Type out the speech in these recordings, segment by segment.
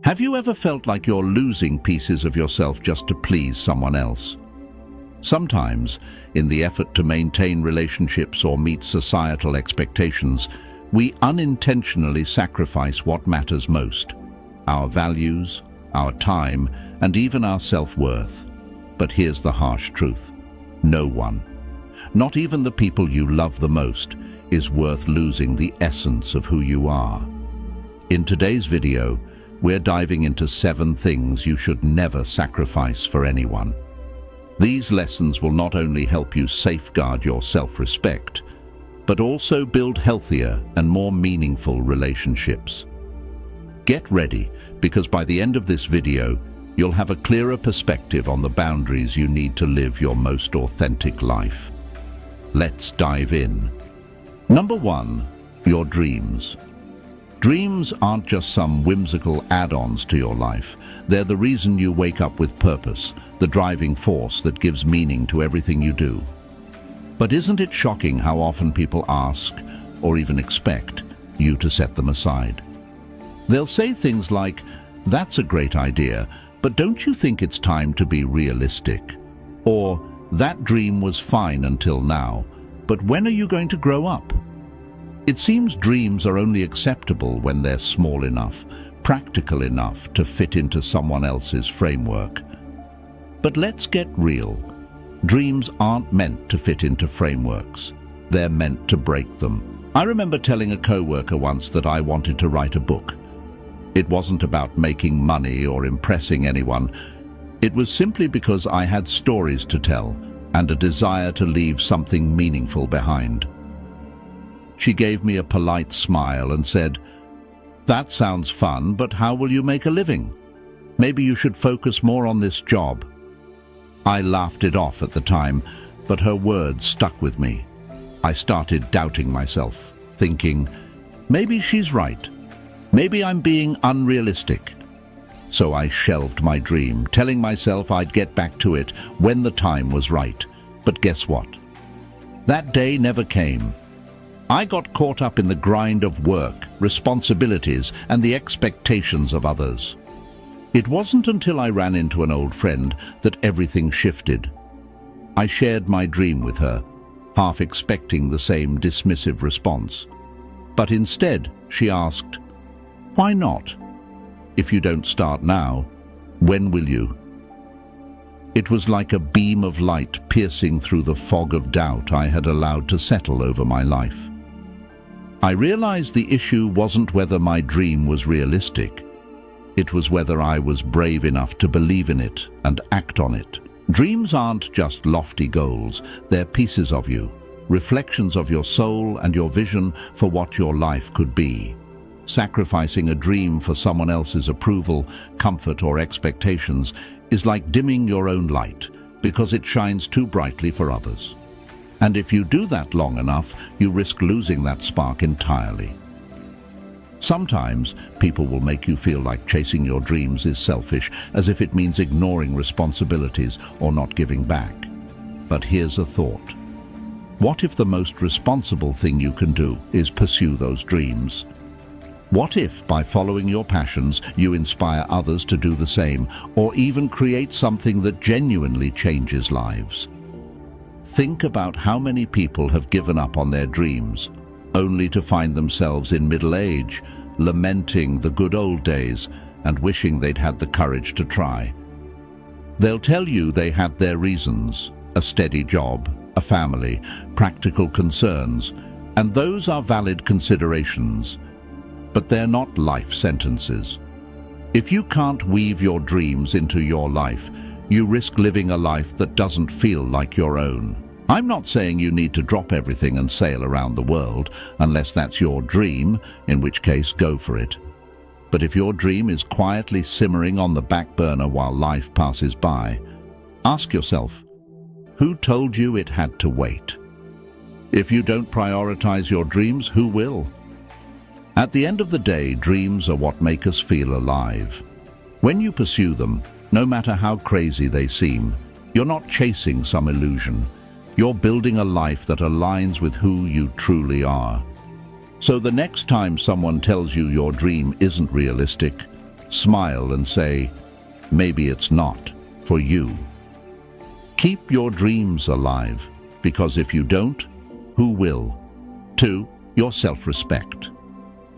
Have you ever felt like you're losing pieces of yourself just to please someone else? Sometimes, in the effort to maintain relationships or meet societal expectations, we unintentionally sacrifice what matters most: our values, our time, and even our self-worth. But here's the harsh truth. No one, not even the people you love the most, is worth losing the essence of who you are. In today's video, we're diving into 7 things you should never sacrifice for anyone. These lessons will not only help you safeguard your self-respect, but also build healthier and more meaningful relationships. Get ready, because by the end of this video, you'll have a clearer perspective on the boundaries you need to live your most authentic life. Let's dive in. Number 1, your dreams. Dreams aren't just some whimsical add-ons to your life. They're the reason you wake up with purpose, the driving force that gives meaning to everything you do. But isn't it shocking how often people ask, or even expect, you to set them aside? They'll say things like, "That's a great idea, but don't you think it's time to be realistic?" Or, "That dream was fine until now, but when are you going to grow up?" It seems dreams are only acceptable when they're small enough, practical enough to fit into someone else's framework. But let's get real. Dreams aren't meant to fit into frameworks. They're meant to break them. I remember telling a coworker once that I wanted to write a book. It wasn't about making money or impressing anyone. It was simply because I had stories to tell and a desire to leave something meaningful behind. She gave me a polite smile and said, "That sounds fun, but how will you make a living? Maybe you should focus more on this job." I laughed it off at the time, but her words stuck with me. I started doubting myself, thinking, maybe she's right. Maybe I'm being unrealistic. So I shelved my dream, telling myself I'd get back to it when the time was right. But guess what? That day never came. I got caught up in the grind of work, responsibilities, and the expectations of others. It wasn't until I ran into an old friend that everything shifted. I shared my dream with her, half expecting the same dismissive response. But instead, she asked, "Why not? If you don't start now, when will you?" It was like a beam of light piercing through the fog of doubt I had allowed to settle over my life. I realized the issue wasn't whether my dream was realistic. It was whether I was brave enough to believe in it and act on it. Dreams aren't just lofty goals, they're pieces of you, reflections of your soul and your vision for what your life could be. Sacrificing a dream for someone else's approval, comfort, or expectations is like dimming your own light because it shines too brightly for others. And if you do that long enough, you risk losing that spark entirely. Sometimes people will make you feel like chasing your dreams is selfish, as if it means ignoring responsibilities or not giving back. But here's a thought. What if the most responsible thing you can do is pursue those dreams? What if, by following your passions, you inspire others to do the same, or even create something that genuinely changes lives? Think about how many people have given up on their dreams, only to find themselves in middle age, lamenting the good old days and wishing they'd had the courage to try. They'll tell you they had their reasons: a steady job, a family, practical concerns, and those are valid considerations. But they're not life sentences. If you can't weave your dreams into your life, you risk living a life that doesn't feel like your own. I'm not saying you need to drop everything and sail around the world, unless that's your dream, in which case go for it. But if your dream is quietly simmering on the back burner while life passes by, ask yourself, who told you it had to wait? If you don't prioritize your dreams, who will? At the end of the day, dreams are what make us feel alive. When you pursue them, no matter how crazy they seem, you're not chasing some illusion. You're building a life that aligns with who you truly are. So the next time someone tells you your dream isn't realistic, Smile and say, maybe it's not for you. Keep your dreams alive, because if you don't, who will? 2. Your self-respect.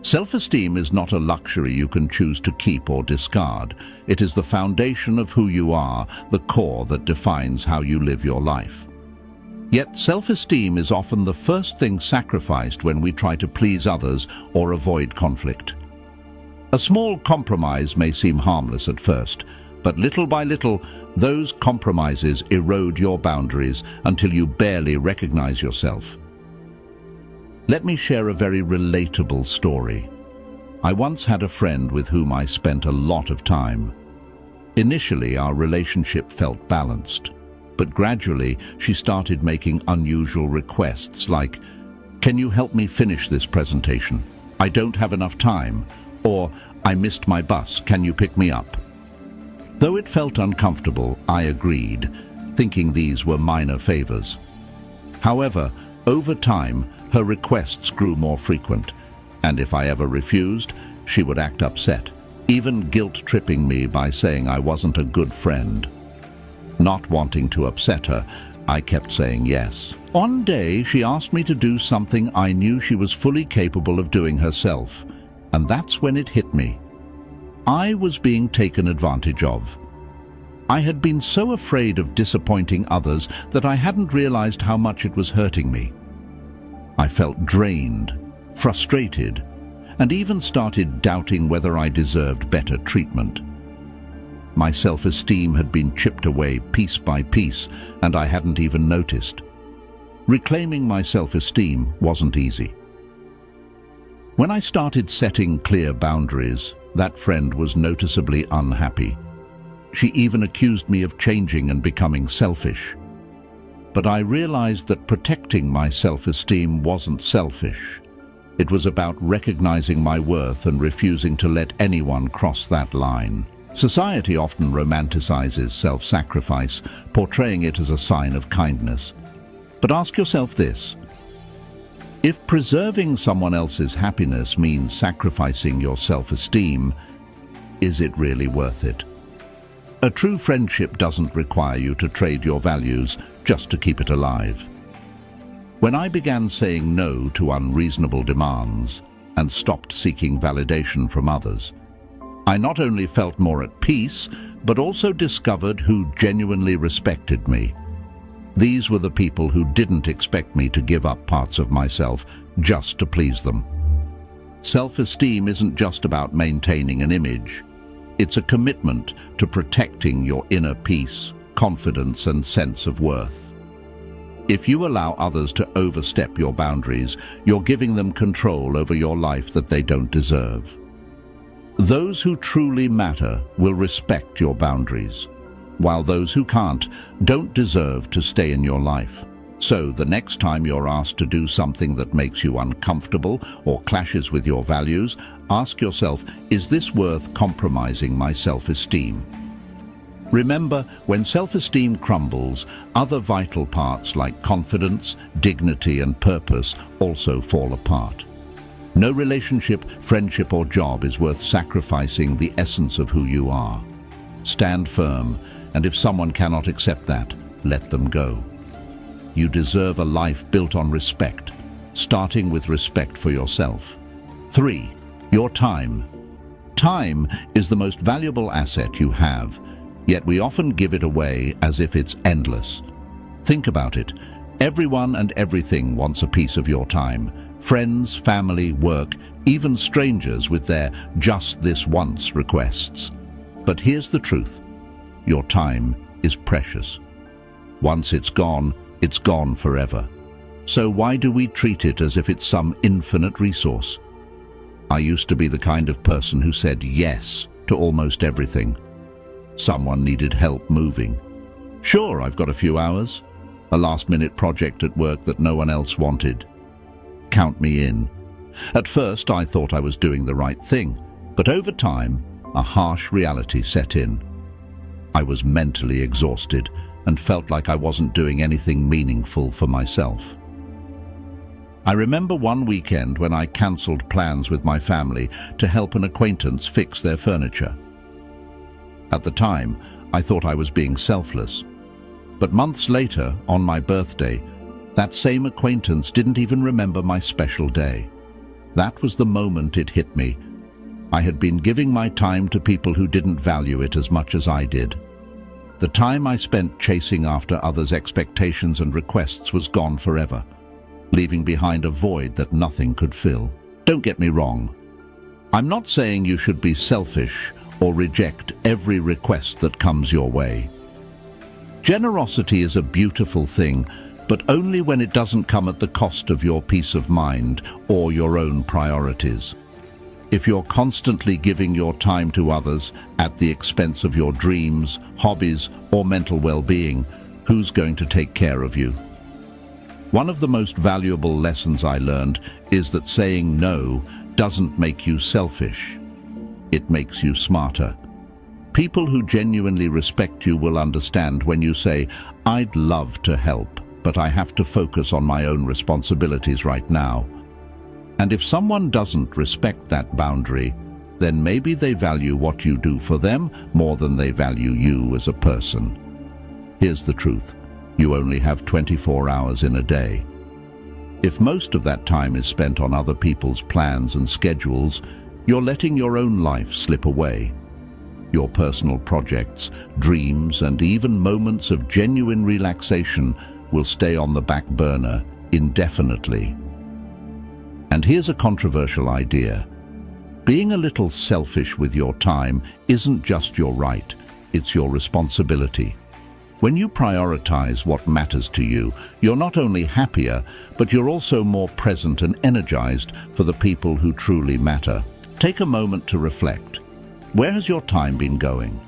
Self-esteem is not a luxury you can choose to keep or discard. It is the foundation of who you are, the core that defines how you live your life. Yet self-esteem is often the first thing sacrificed when we try to please others or avoid conflict. A small compromise may seem harmless at first, but little by little, those compromises erode your boundaries until you barely recognize yourself. Let me share a very relatable story. I once had a friend with whom I spent a lot of time. Initially, our relationship felt balanced, but gradually she started making unusual requests like, "Can you help me finish this presentation? I don't have enough time," or "I missed my bus, can you pick me up?" Though it felt uncomfortable, I agreed, thinking these were minor favors. However, over time, her requests grew more frequent, and if I ever refused, she would act upset, even guilt-tripping me by saying I wasn't a good friend. Not wanting to upset her, I kept saying yes. One day, she asked me to do something I knew she was fully capable of doing herself, and that's when it hit me. I was being taken advantage of. I had been so afraid of disappointing others that I hadn't realized how much it was hurting me. I felt drained, frustrated, and even started doubting whether I deserved better treatment. My self-esteem had been chipped away piece by piece, and I hadn't even noticed. Reclaiming my self-esteem wasn't easy. When I started setting clear boundaries, that friend was noticeably unhappy. She even accused me of changing and becoming selfish. But I realized that protecting my self-esteem wasn't selfish. It was about recognizing my worth and refusing to let anyone cross that line. Society often romanticizes self-sacrifice, portraying it as a sign of kindness. But ask yourself this: if preserving someone else's happiness means sacrificing your self-esteem, is it really worth it? A true friendship doesn't require you to trade your values just to keep it alive. When I began saying no to unreasonable demands and stopped seeking validation from others, I not only felt more at peace, but also discovered who genuinely respected me. These were the people who didn't expect me to give up parts of myself just to please them. Self-esteem isn't just about maintaining an image. It's a commitment to protecting your inner peace, confidence, and sense of worth. If you allow others to overstep your boundaries, you're giving them control over your life that they don't deserve. Those who truly matter will respect your boundaries, while those who can't don't deserve to stay in your life. So the next time you're asked to do something that makes you uncomfortable or clashes with your values, ask yourself, is this worth compromising my self-esteem? Remember, when self-esteem crumbles, other vital parts like confidence, dignity, and purpose also fall apart. No relationship, friendship, or job is worth sacrificing the essence of who you are. Stand firm, and if someone cannot accept that, let them go. You deserve a life built on respect, starting with respect for yourself. 3. Your time. Time is the most valuable asset you have, yet we often give it away as if it's endless. Think about it. Everyone and everything wants a piece of your time. Friends, family, work, even strangers with their "just this once" requests. But here's the truth. Your time is precious. Once it's gone forever. So why do we treat it as if it's some infinite resource? I used to be the kind of person who said yes to almost everything. Someone needed help moving. Sure, I've got a few hours. A last-minute project at work that no one else wanted. Count me in. At first, I thought I was doing the right thing, but over time, a harsh reality set in. I was mentally exhausted and felt like I wasn't doing anything meaningful for myself. I remember one weekend when I cancelled plans with my family to help an acquaintance fix their furniture. At the time, I thought I was being selfless. But months later, on my birthday, that same acquaintance didn't even remember my special day. That was the moment it hit me. I had been giving my time to people who didn't value it as much as I did. The time I spent chasing after others' expectations and requests was gone forever, leaving behind a void that nothing could fill. Don't get me wrong. I'm not saying you should be selfish or reject every request that comes your way. Generosity is a beautiful thing, but only when it doesn't come at the cost of your peace of mind or your own priorities. If you're constantly giving your time to others at the expense of your dreams, hobbies, or mental well-being, who's going to take care of you? One of the most valuable lessons I learned is that saying no doesn't make you selfish. It makes you smarter. People who genuinely respect you will understand when you say, "I'd love to help, but I have to focus on my own responsibilities right now." And if someone doesn't respect that boundary, then maybe they value what you do for them more than they value you as a person. Here's the truth. You only have 24 hours in a day. If most of that time is spent on other people's plans and schedules, you're letting your own life slip away. Your personal projects, dreams, and even moments of genuine relaxation will stay on the back burner indefinitely. And here's a controversial idea. Being a little selfish with your time isn't just your right, it's your responsibility. When you prioritize what matters to you, you're not only happier, but you're also more present and energized for the people who truly matter. Take a moment to reflect. Where has your time been going?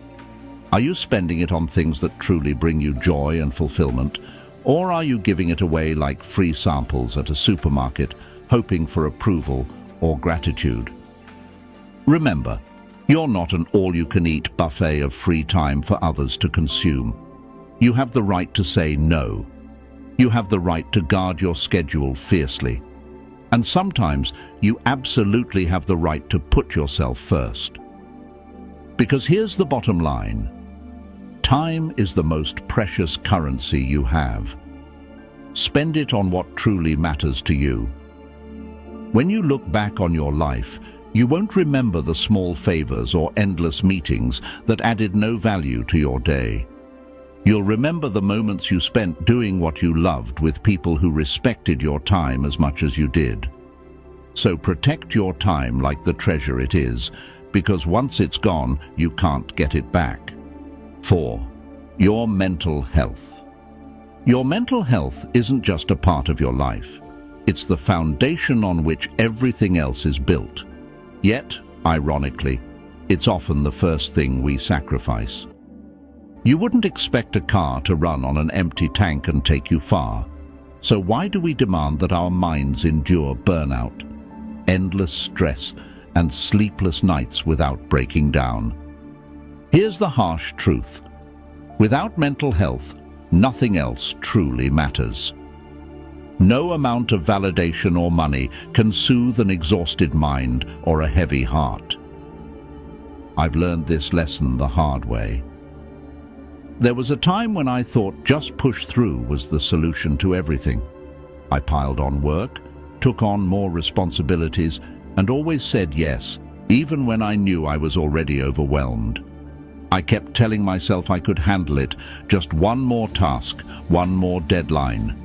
Are you spending it on things that truly bring you joy and fulfillment? Or are you giving it away like free samples at a supermarket, hoping for approval or gratitude? Remember, you're not an all-you-can-eat buffet of free time for others to consume. You have the right to say no. You have the right to guard your schedule fiercely. And sometimes you absolutely have the right to put yourself first. Because here's the bottom line. Time is the most precious currency you have. Spend it on what truly matters to you. When you look back on your life, you won't remember the small favors or endless meetings that added no value to your day. You'll remember the moments you spent doing what you loved with people who respected your time as much as you did. So protect your time like the treasure it is, because once it's gone, you can't get it back. 4. Your mental health. Your mental health isn't just a part of your life. It's the foundation on which everything else is built. Yet, ironically, it's often the first thing we sacrifice. You wouldn't expect a car to run on an empty tank and take you far. So why do we demand that our minds endure burnout, endless stress, and sleepless nights without breaking down? Here's the harsh truth. Without mental health, nothing else truly matters. No amount of validation or money can soothe an exhausted mind or a heavy heart. I've learned this lesson the hard way. There was a time when I thought just push through was the solution to everything. I piled on work, took on more responsibilities, and always said yes, even when I knew I was already overwhelmed. I kept telling myself I could handle it, just one more task, one more deadline.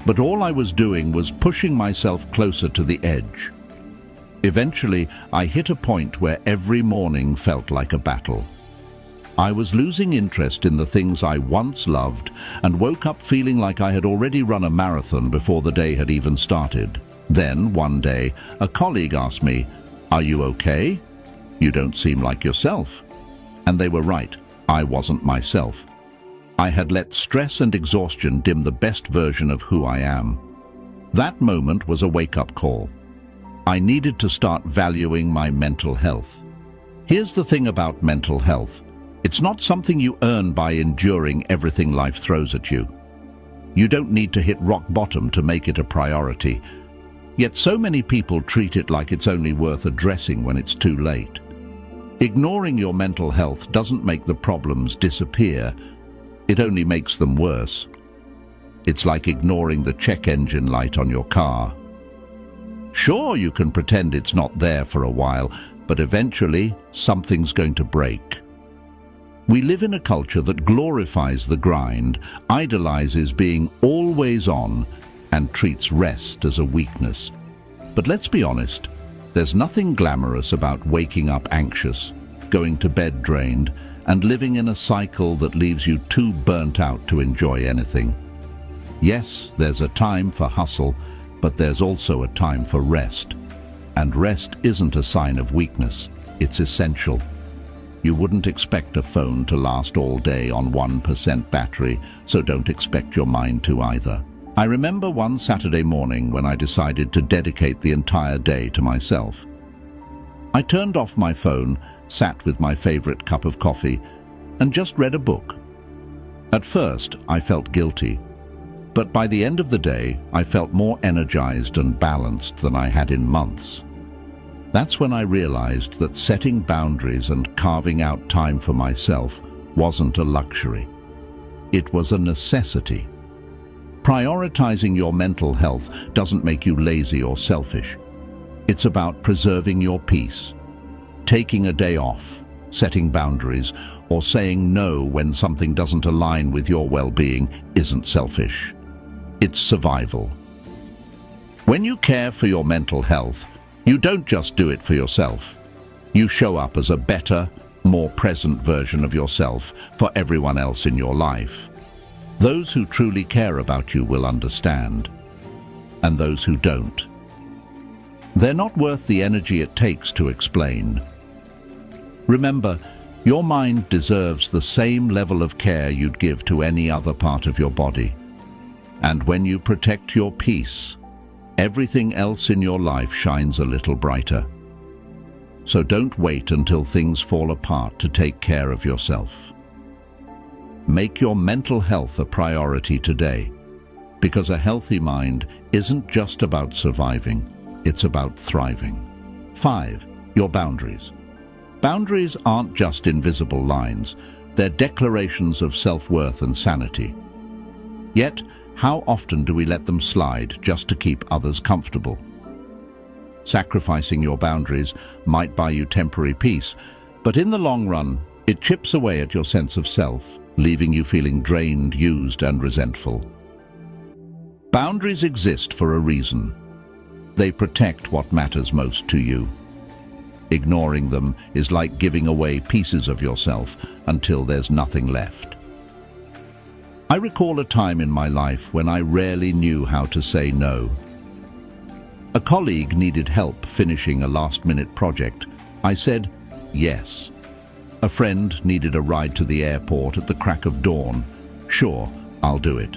But all I was doing was pushing myself closer to the edge. Eventually, I hit a point where every morning felt like a battle. I was losing interest in the things I once loved and woke up feeling like I had already run a marathon before the day had even started. Then, one day, a colleague asked me, "Are you okay? You don't seem like yourself." And they were right. I wasn't myself. I had let stress and exhaustion dim the best version of who I am. That moment was a wake-up call. I needed to start valuing my mental health. Here's the thing about mental health. It's not something you earn by enduring everything life throws at you. You don't need to hit rock bottom to make it a priority. Yet so many people treat it like it's only worth addressing when it's too late. Ignoring your mental health doesn't make the problems disappear, it only makes them worse. It's like ignoring the check engine light on your car. Sure, you can pretend it's not there for a while, but eventually something's going to break. We live in a culture that glorifies the grind, idolizes being always on, and treats rest as a weakness. But let's be honest, there's nothing glamorous about waking up anxious, going to bed drained, and living in a cycle that leaves you too burnt out to enjoy anything. Yes, there's a time for hustle, but there's also a time for rest. And rest isn't a sign of weakness, it's essential. You wouldn't expect a phone to last all day on 1% battery, so don't expect your mind to either. I remember one Saturday morning when I decided to dedicate the entire day to myself. I turned off my phone, sat with my favorite cup of coffee, and just read a book. At first, I felt guilty, but by the end of the day, I felt more energized and balanced than I had in months. That's when I realized that setting boundaries and carving out time for myself wasn't a luxury. It was a necessity. Prioritizing your mental health doesn't make you lazy or selfish. It's about preserving your peace. Taking a day off, setting boundaries, or saying no when something doesn't align with your well-being isn't selfish. It's survival. When you care for your mental health, you don't just do it for yourself. You show up as a better, more present version of yourself for everyone else in your life. Those who truly care about you will understand, and those who don't. They're not worth the energy it takes to explain. Remember, your mind deserves the same level of care you'd give to any other part of your body. And when you protect your peace, everything else in your life shines a little brighter. So don't wait until things fall apart to take care of yourself. Make your mental health a priority today, because a healthy mind isn't just about surviving, it's about thriving. 5. Your boundaries. Boundaries aren't just invisible lines, they're declarations of self-worth and sanity. Yet, how often do we let them slide just to keep others comfortable? Sacrificing your boundaries might buy you temporary peace, but in the long run, it chips away at your sense of self, leaving you feeling drained, used, and resentful. Boundaries exist for a reason. They protect what matters most to you. Ignoring them is like giving away pieces of yourself until there's nothing left. I recall a time in my life when I rarely knew how to say no. A colleague needed help finishing a last-minute project. I said yes. A friend needed a ride to the airport at the crack of dawn. Sure, I'll do it.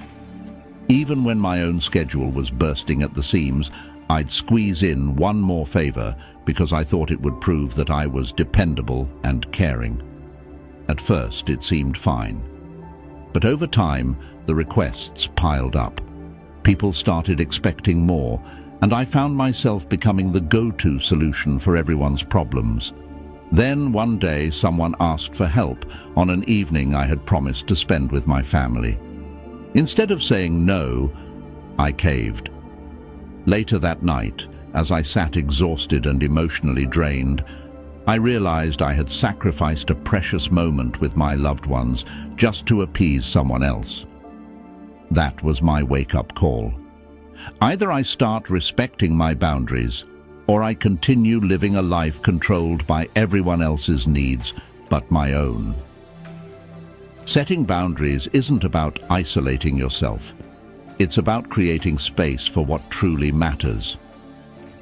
Even when my own schedule was bursting at the seams, I'd squeeze in one more favor because I thought it would prove that I was dependable and caring. At first, it seemed fine. But over time, the requests piled up. People started expecting more, and I found myself becoming the go-to solution for everyone's problems. Then one day someone asked for help on an evening I had promised to spend with my family. Instead of saying no, I caved. Later that night, as I sat exhausted and emotionally drained, I realized I had sacrificed a precious moment with my loved ones just to appease someone else. That was my wake-up call. Either I start respecting my boundaries, or I continue living a life controlled by everyone else's needs but my own. Setting boundaries isn't about isolating yourself. It's about creating space for what truly matters.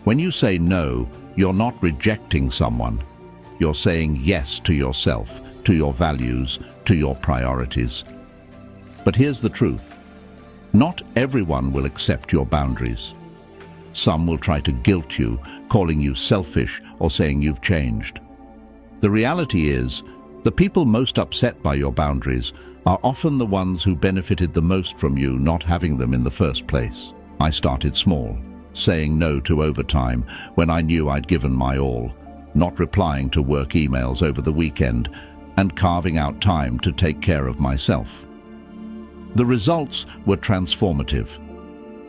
When you say no, you're not rejecting someone. You're saying yes to yourself, to your values, to your priorities. But here's the truth. Not everyone will accept your boundaries. Some will try to guilt you, calling you selfish or saying you've changed. The reality is, the people most upset by your boundaries are often the ones who benefited the most from you not having them in the first place. I started small. saying no to overtime when I knew I'd given my all, not replying to work emails over the weekend, and carving out time to take care of myself. The results were transformative.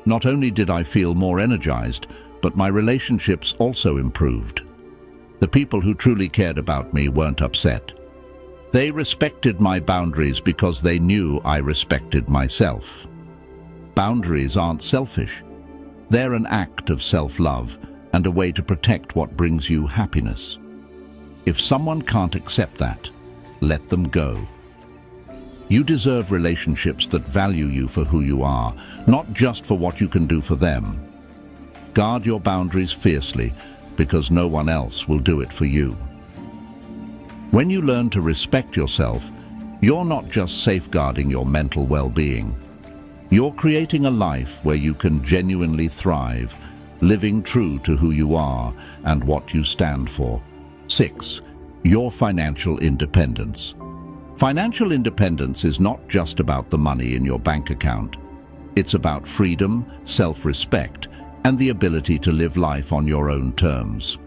Not only did I feel more energized, but my relationships also improved. The people who truly cared about me weren't upset. They respected my boundaries because they knew I respected myself. Boundaries aren't selfish. They're an act of self-love and a way to protect what brings you happiness. If someone can't accept that, let them go. You deserve relationships that value you for who you are, not just for what you can do for them. Guard your boundaries fiercely, because no one else will do it for you. When you learn to respect yourself, you're not just safeguarding your mental well-being. You're creating a life where you can genuinely thrive, living true to who you are and what you stand for. 6. Your financial independence. Financial independence is not just about the money in your bank account. It's about freedom, self-respect, and the ability to live life on your own terms.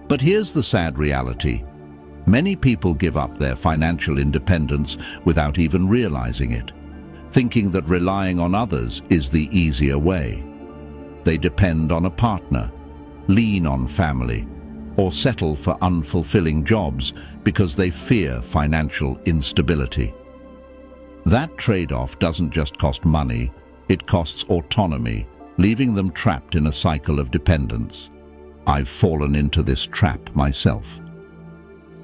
But here's the sad reality. Many people give up their financial independence without even realizing it, thinking that relying on others is the easier way. They depend on a partner, lean on family, or settle for unfulfilling jobs because they fear financial instability. That trade-off doesn't just cost money, it costs autonomy, leaving them trapped in a cycle of dependence. I've fallen into this trap myself.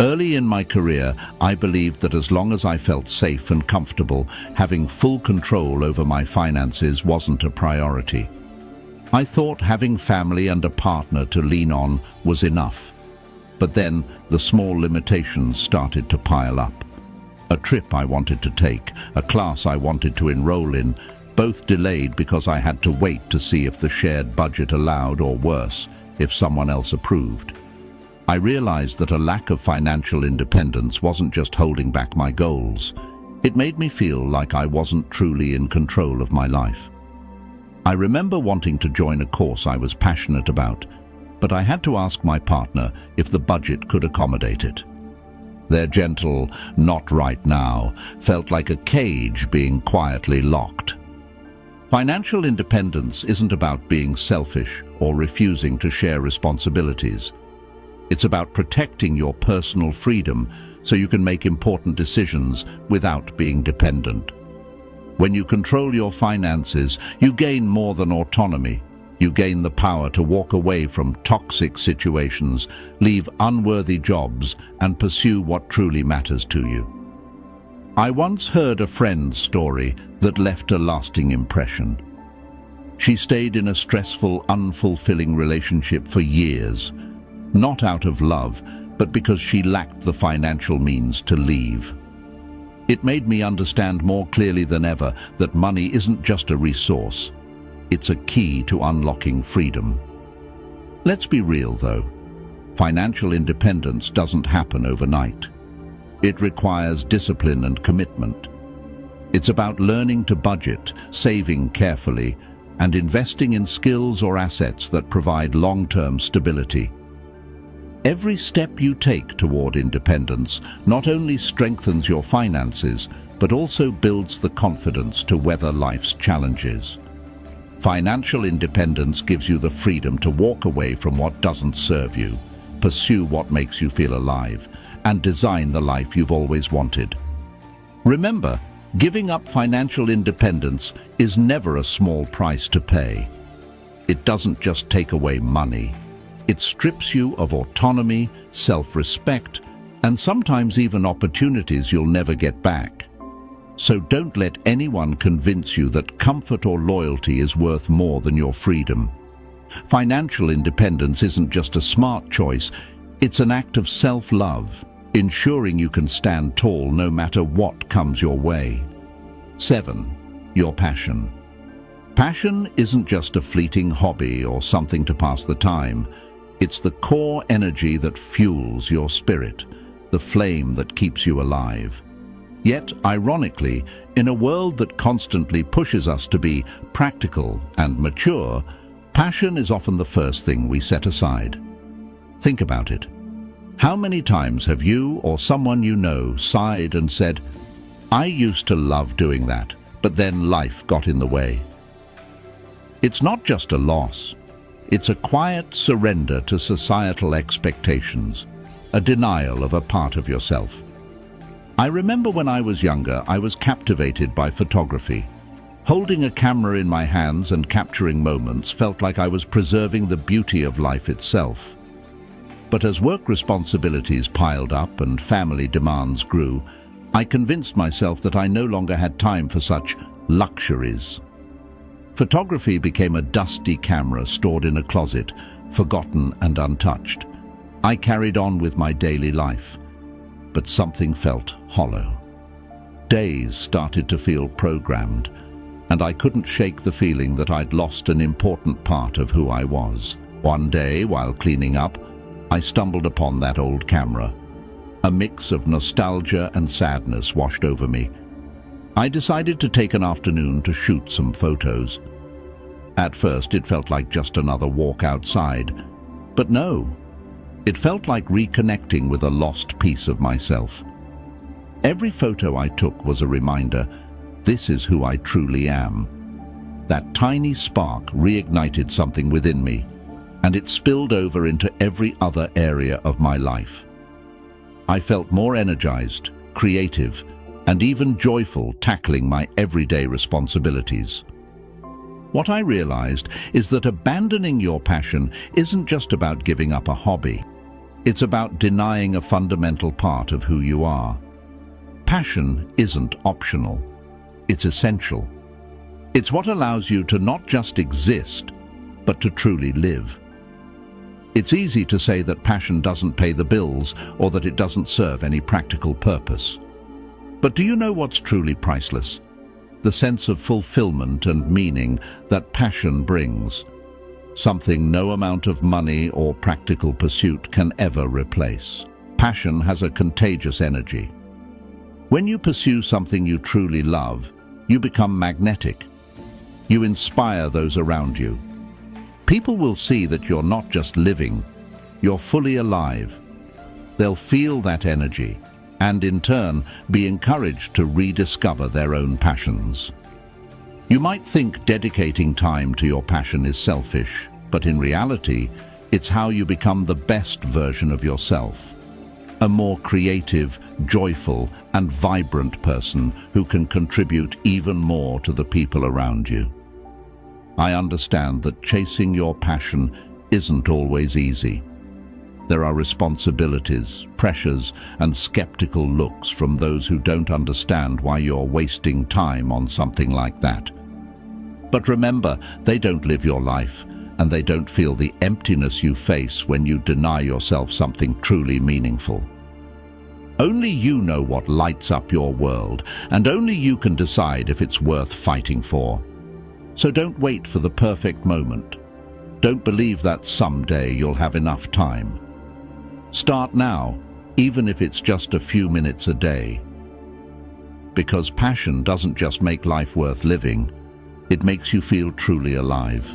Early in my career, I believed that as long as I felt safe and comfortable, having full control over my finances wasn't a priority. I thought having family and a partner to lean on was enough. But then the small limitations started to pile up. A trip I wanted to take, a class I wanted to enroll in, both delayed because I had to wait to see if the shared budget allowed, or worse, if someone else approved. I realized that a lack of financial independence wasn't just holding back my goals. It made me feel like I wasn't truly in control of my life. I remember wanting to join a course I was passionate about, but I had to ask my partner if the budget could accommodate it. Their gentle, "not right now," felt like a cage being quietly locked. Financial independence isn't about being selfish or refusing to share responsibilities. It's about protecting your personal freedom so you can make important decisions without being dependent. When you control your finances, you gain more than autonomy. You gain the power to walk away from toxic situations, leave unworthy jobs, and pursue what truly matters to you. I once heard a friend's story that left a lasting impression. She stayed in a stressful, unfulfilling relationship for years, not out of love, but because she lacked the financial means to leave. It made me understand more clearly than ever that money isn't just a resource. It's a key to unlocking freedom. Let's be real, though. Financial independence doesn't happen overnight. It requires discipline and commitment. It's about learning to budget, saving carefully, and investing in skills or assets that provide long-term stability. Every step you take toward independence not only strengthens your finances, but also builds the confidence to weather life's challenges. Financial independence gives you the freedom to walk away from what doesn't serve you, pursue what makes you feel alive, and design the life you've always wanted. Remember, giving up financial independence is never a small price to pay. It doesn't just take away money. It strips you of autonomy, self-respect, and sometimes even opportunities you'll never get back. So don't let anyone convince you that comfort or loyalty is worth more than your freedom. Financial independence isn't just a smart choice, it's an act of self-love, ensuring you can stand tall no matter what comes your way. 7. Your passion. Passion isn't just a fleeting hobby or something to pass the time. It's the core energy that fuels your spirit, the flame that keeps you alive. Yet, ironically, in a world that constantly pushes us to be practical and mature, Passion is often the first thing we set aside. Think about it. How many times have you or someone you know sighed and said, "I used to love doing that, but then life got in the way"? It's not just a loss. It's a quiet surrender to societal expectations, a denial of a part of yourself. I remember when I was younger, I was captivated by photography. Holding a camera in my hands and capturing moments felt like I was preserving the beauty of life itself. But as work responsibilities piled up and family demands grew, I convinced myself that I no longer had time for such luxuries. Photography became a dusty camera stored in a closet, forgotten and untouched. I carried on with my daily life, but something felt hollow. Days started to feel programmed, and I couldn't shake the feeling that I'd lost an important part of who I was. One day, while cleaning up, I stumbled upon that old camera. A mix of nostalgia and sadness washed over me. I decided to take an afternoon to shoot some photos. At first, it felt like just another walk outside, but no. It felt like reconnecting with a lost piece of myself. Every photo I took was a reminder, this is who I truly am. That tiny spark reignited something within me, and it spilled over into every other area of my life. I felt more energized, creative, and even joyful tackling my everyday responsibilities. What I realized is that abandoning your passion isn't just about giving up a hobby. It's about denying a fundamental part of who you are. Passion isn't optional. It's essential. It's what allows you to not just exist, but to truly live. It's easy to say that passion doesn't pay the bills or that it doesn't serve any practical purpose. But do you know what's truly priceless? The sense of fulfillment and meaning that passion brings. Something no amount of money or practical pursuit can ever replace. Passion has a contagious energy. When you pursue something you truly love, you become magnetic. You inspire those around you. People will see that you're not just living, you're fully alive. They'll feel that energy and, in turn, be encouraged to rediscover their own passions. You might think dedicating time to your passion is selfish, but in reality, it's how you become the best version of yourself. A more creative, joyful, and vibrant person who can contribute even more to the people around you. I understand that chasing your passion isn't always easy. There are responsibilities, pressures, and skeptical looks from those who don't understand why you're wasting time on something like that. But remember, they don't live your life, and they don't feel the emptiness you face when you deny yourself something truly meaningful. Only you know what lights up your world, and only you can decide if it's worth fighting for. So don't wait for the perfect moment. Don't believe that someday you'll have enough time. Start now, even if it's just a few minutes a day. Because passion doesn't just make life worth living, it makes you feel truly alive.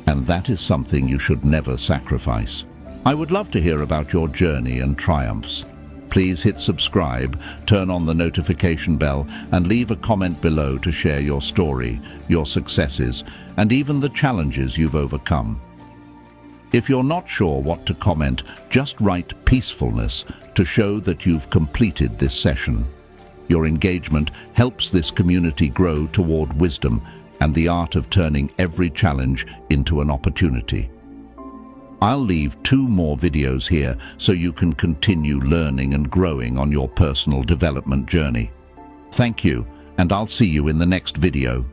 And that is something you should never sacrifice. I would love to hear about your journey and triumphs. Please hit subscribe, turn on the notification bell, and leave a comment below to share your story, your successes, and even the challenges you've overcome. If you're not sure what to comment, just write peacefulness to show that you've completed this session. Your engagement helps this community grow toward wisdom and the art of turning every challenge into an opportunity. I'll leave 2 more videos here so you can continue learning and growing on your personal development journey. Thank you, and I'll see you in the next video.